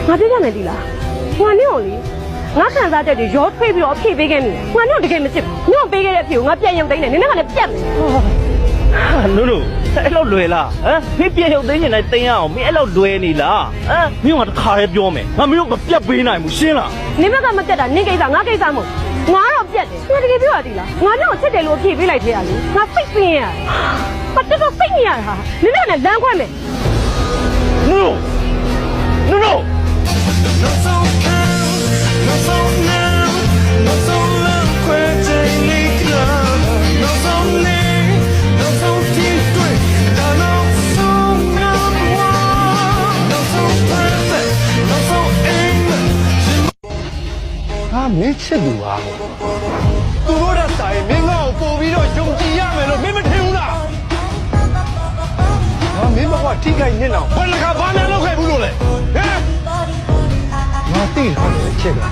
ငါပြကြမယ်ဒီလားငါနင့်ကိုလေငါခံစားချက်တွေရောထွေးပြီးတော့အဖြေပေးခဲ့မိတယ်ငါနင့်ကိုတကယ်မချစ်ဘူးနင့်ကိုပေးခဲ့တဲ့အဖြေကိုငါပြန်ရုပ်သိမ်းတယ်နင်ကလည်းပြတ်မယ်နုအဲ့လောက်လွယ်လားဟမ်မင်းပြန်ရုပ်သိမ်းနေတိုင်းတင်းရအောင်မင်းအဲ့လောက်လွယ်နေလားဟမ်မင်းကတခါရဲပြောမယ်ငါမင်းတို့မပြတ်ပေးနိုင်ဘူးရှင်းလားနင်ဘက်ကမပြတ်တာနင်ကိစ္စငါကိစ္စမဟုတ်ငါတော့ပြတ်တယ်ငါတကယ်ပြောရသည်လားငါနင့်ကိုချစ်တယ်လို့အဖြေပေးလိုက်သေးရလေငါဖိတ်ပင်းရပတ်တော့ဖိတ်နေရတာနင်ကလည်းလမ်းခွဲမယ်နု Not so down, not so now, not so low, gradually come. Not so near, not so deep, not so not one, not so perfect, not so angry. ဟာမင်းချစ်သူဟာသူတို့တဲ့ဆိုင်မင်းငါ့ကိုပို့ပြီးတော့ယုံကြည်ရမယ်လို့မင်းမထင်ဘူးလားဟာမင်းဘဝထိခိုက်နေတော့ဘယ်နှခါဘာနဲ့လောက်ခဲ့ဘူးလို့လဲဟမ်ငါသိတယ်ချစ်တာ